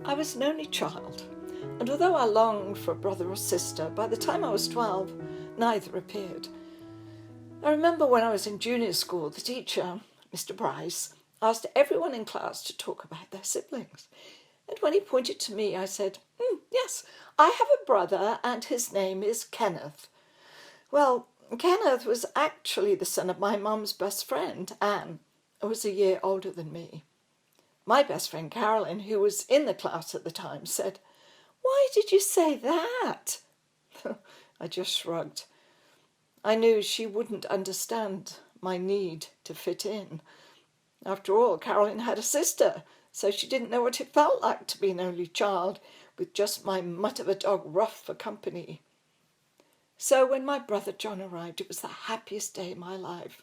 I was an only child, and although I longed for a brother or sister, by the time I was 12, neither appeared. I remember when I was in junior school, the teacher, Mr. Bryce, asked everyone in class to talk about their siblings. And when he pointed to me, I said, yes, I have a brother and his name is Kenneth. Well, Kenneth was actually the son of my mum's best friend, Anne, who was a year older than me. My best friend, Carolyn, who was in the class at the time, said, "Why did you say that?" I just shrugged. I knew she wouldn't understand my need to fit in. After all, Carolyn had a sister, so she didn't know what it felt like to be an only child, with just my mutt of a dog Ruff for company. So when my brother John arrived, it was the happiest day of my life.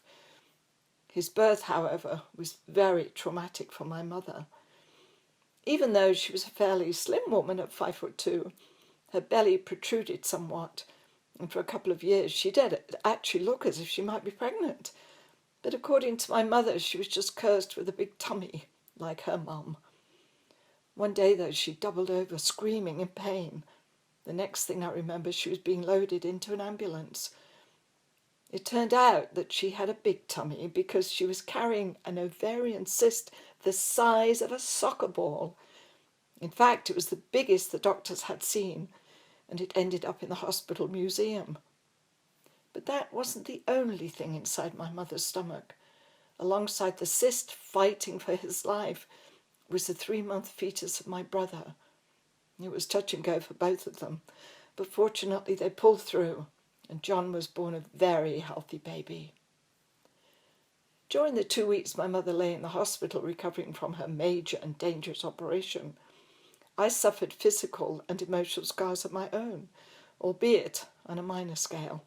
His birth, however, was very traumatic for my mother. Even though she was a fairly slim woman at 5'2", her belly protruded somewhat, and for a couple of years she did actually look as if she might be pregnant. But according to my mother, she was just cursed with a big tummy, like her mum. One day, though, she doubled over, screaming in pain. The next thing I remember, she was being loaded into an ambulance. It turned out that she had a big tummy because she was carrying an ovarian cyst the size of a soccer ball. In fact, it was the biggest the doctors had seen, and it ended up in the hospital museum. But that wasn't the only thing inside my mother's stomach. Alongside the cyst, fighting for his life, was the 3-month fetus of my brother. It was touch and go for both of them, but fortunately they pulled through, and John was born a very healthy baby. During the 2 weeks my mother lay in the hospital recovering from her major and dangerous operation, I suffered physical and emotional scars of my own, albeit on a minor scale.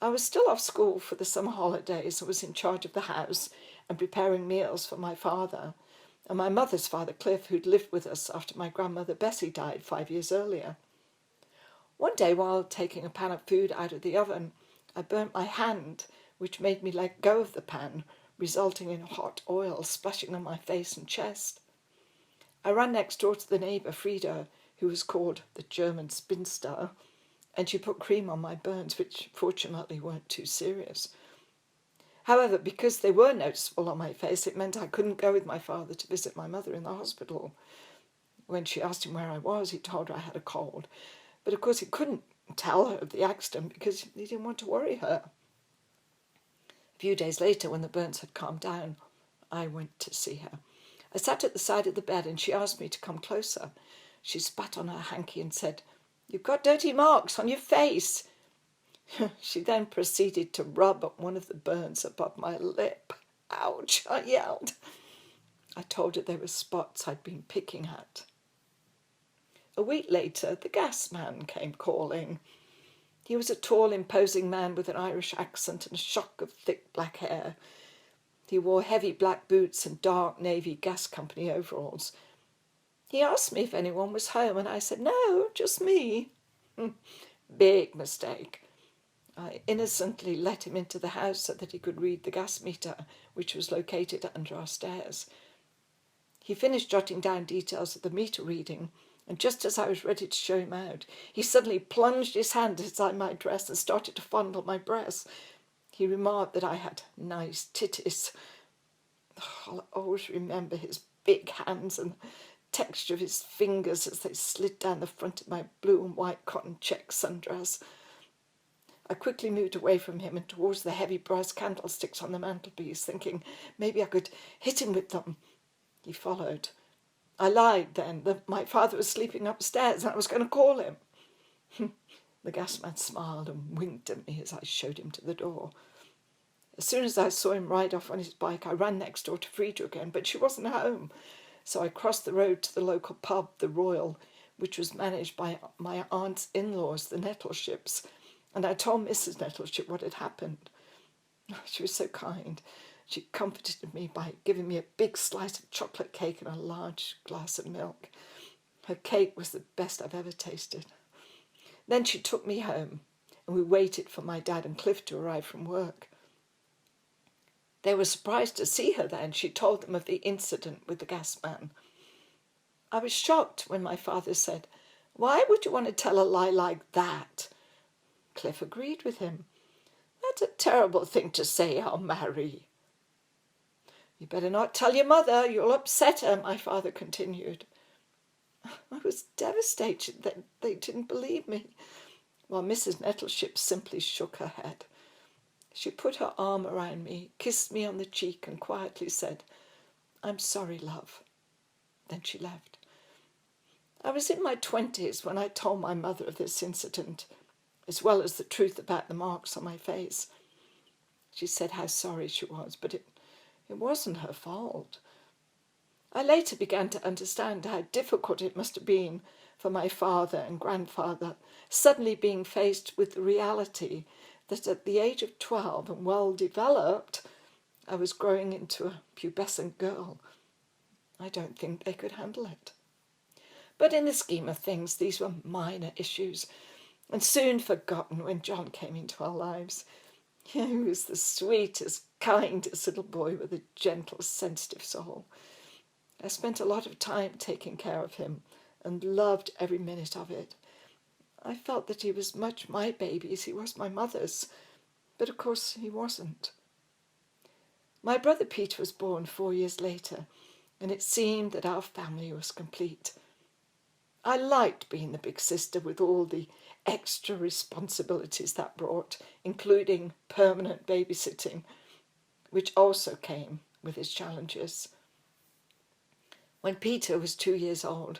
I was still off school for the summer holidays and was in charge of the house and preparing meals for my father and my mother's father, Cliff, who'd lived with us after my grandmother Bessie died 5 years earlier. One day, while taking a pan of food out of the oven, I burnt my hand, which made me let go of the pan, resulting in hot oil splashing on my face and chest. I ran next door to the neighbour, Frida, who was called the German spinster, and she put cream on my burns, which fortunately weren't too serious. However, because they were noticeable on my face, it meant I couldn't go with my father to visit my mother in the hospital. When she asked him where I was, he told her I had a cold. But of course he couldn't tell her of the accident because he didn't want to worry her. A few days later, when the burns had calmed down, I went to see her. I sat at the side of the bed and she asked me to come closer. She spat on her hanky and said, "You've got dirty marks on your face." She then proceeded to rub at one of the burns above my lip. "Ouch," I yelled. I told her they were spots I'd been picking at. A week later, the gas man came calling. He was a tall, imposing man with an Irish accent and a shock of thick black hair. He wore heavy black boots and dark navy gas company overalls. He asked me if anyone was home, and I said, "No, just me." Big mistake. I innocently let him into the house so that he could read the gas meter, which was located under our stairs. He finished jotting down details of the meter reading, and just as I was ready to show him out, he suddenly plunged his hand inside my dress and started to fondle my breasts. He remarked that I had nice titties. I'll always remember his big hands and the texture of his fingers as they slid down the front of my blue and white cotton check sundress. I quickly moved away from him and towards the heavy brass candlesticks on the mantelpiece, thinking maybe I could hit him with them. He followed. I lied then that my father was sleeping upstairs and I was going to call him. The gas man smiled and winked at me as I showed him to the door. As soon as I saw him ride off on his bike, I ran next door to Frida again, but she wasn't home. So I crossed the road to the local pub, the Royal, which was managed by my aunt's in-laws, the Nettleships, and I told Mrs. Nettleship what had happened. She was so kind. She comforted me by giving me a big slice of chocolate cake and a large glass of milk. Her cake was the best I've ever tasted. Then she took me home, and we waited for my dad and Cliff to arrive from work. They were surprised to see her then. She told them of the incident with the gas man. I was shocked when my father said, "Why would you want to tell a lie like that?" Cliff agreed with him. "That's a terrible thing to say, I'll marry." "You better not tell your mother, you'll upset her," my father continued. I was devastated that they didn't believe me, while Mrs. Nettleship simply shook her head. She put her arm around me, kissed me on the cheek, and quietly said, "I'm sorry, love." Then she left. I was in my 20s when I told my mother of this incident, as well as the truth about the marks on my face. She said how sorry she was, but it wasn't her fault. I later began to understand how difficult it must have been for my father and grandfather, suddenly being faced with the reality that at the age of 12 and well developed, I was growing into a pubescent girl. I don't think they could handle it. But in the scheme of things, these were minor issues, and soon forgotten when John came into our lives. He was the sweetest, kindest little boy with a gentle, sensitive soul. I spent a lot of time taking care of him and loved every minute of it. I felt that he was much my baby as he was my mother's, but of course he wasn't. My brother Peter was born 4 years later, and it seemed that our family was complete. I liked being the big sister with all the extra responsibilities that brought, including permanent babysitting, which also came with its challenges. When Peter was 2 years old,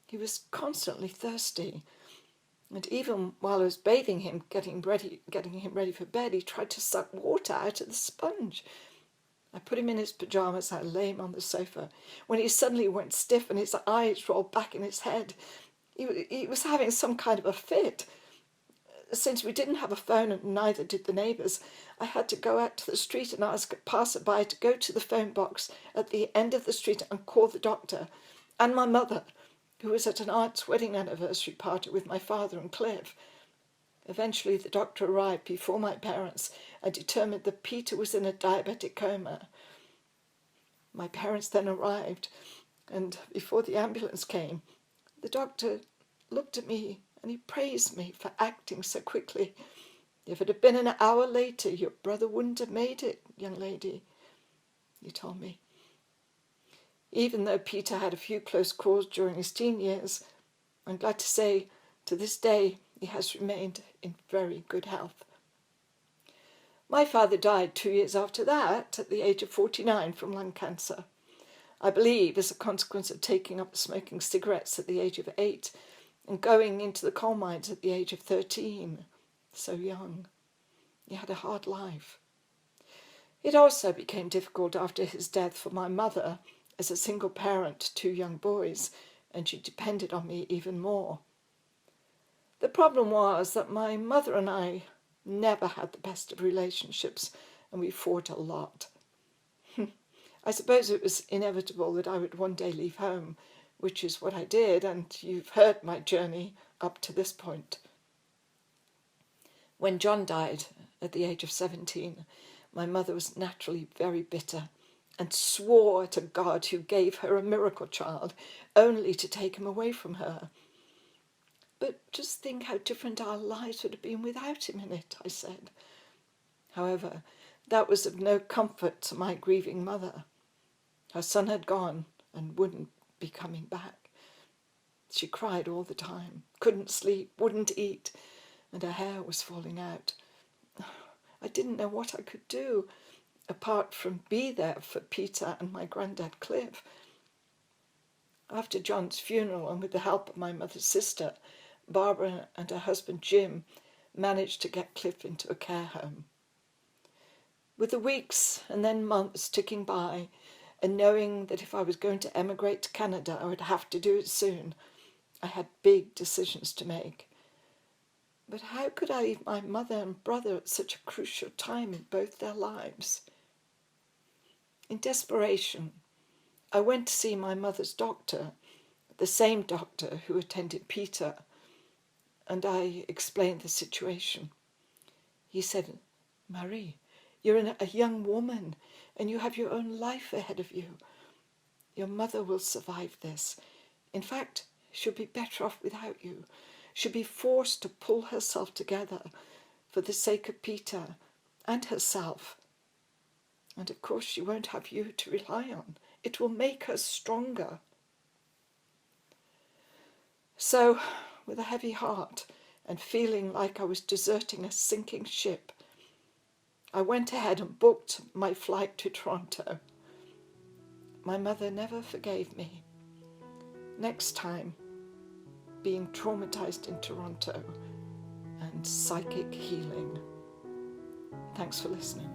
he was constantly thirsty, and even while I was bathing him, getting him ready for bed, he tried to suck water out of the sponge. I put him in his pajamas, I lay him on the sofa, when he suddenly went stiff and his eyes rolled back in his head. He was having some kind of a fit. Since we didn't have a phone and neither did the neighbours, I had to go out to the street and ask a passerby to go to the phone box at the end of the street and call the doctor, and my mother, who was at an aunt's wedding anniversary party with my father and Cliff. Eventually the doctor arrived before my parents and determined that Peter was in a diabetic coma. My parents then arrived, and before the ambulance came, the doctor looked at me and he praised me for acting so quickly. "If it had been an hour later, your brother wouldn't have made it, young lady," he told me. Even though Peter had a few close calls during his teen years, I'm glad to say, to this day, he has remained in very good health. My father died 2 years after that, at the age of 49, from lung cancer. I believe as a consequence of taking up smoking cigarettes at the age of 8 and going into the coal mines at the age of 13, so young. He had a hard life. It also became difficult after his death for my mother as a single parent to 2 young boys, and she depended on me even more. The problem was that my mother and I never had the best of relationships, and we fought a lot. I suppose it was inevitable that I would one day leave home, which is what I did, and you've heard my journey up to this point. When John died at the age of 17, my mother was naturally very bitter and swore to God who gave her a miracle child only to take him away from her. "But just think how different our lives would have been without him in it," I said. However, that was of no comfort to my grieving mother. Her son had gone and wouldn't be coming back. She cried all the time, couldn't sleep, wouldn't eat, and her hair was falling out. I didn't know what I could do, apart from be there for Peter and my granddad Cliff. After John's funeral, and with the help of my mother's sister, Barbara, and her husband Jim, managed to get Cliff into a care home. With the weeks and then months ticking by, and knowing that if I was going to emigrate to Canada, I would have to do it soon, I had big decisions to make. But how could I leave my mother and brother at such a crucial time in both their lives? In desperation, I went to see my mother's doctor, the same doctor who attended Peter, and I explained the situation. He said, "Marie, you're a young woman and you have your own life ahead of you. Your mother will survive this. In fact, she'll be better off without you. She'll be forced to pull herself together for the sake of Peter and herself. And of course, she won't have you to rely on. It will make her stronger. So, with a heavy heart and feeling like I was deserting a sinking ship, I went ahead and booked my flight to Toronto. My mother never forgave me. Next time, being traumatized in Toronto and psychic healing. Thanks for listening.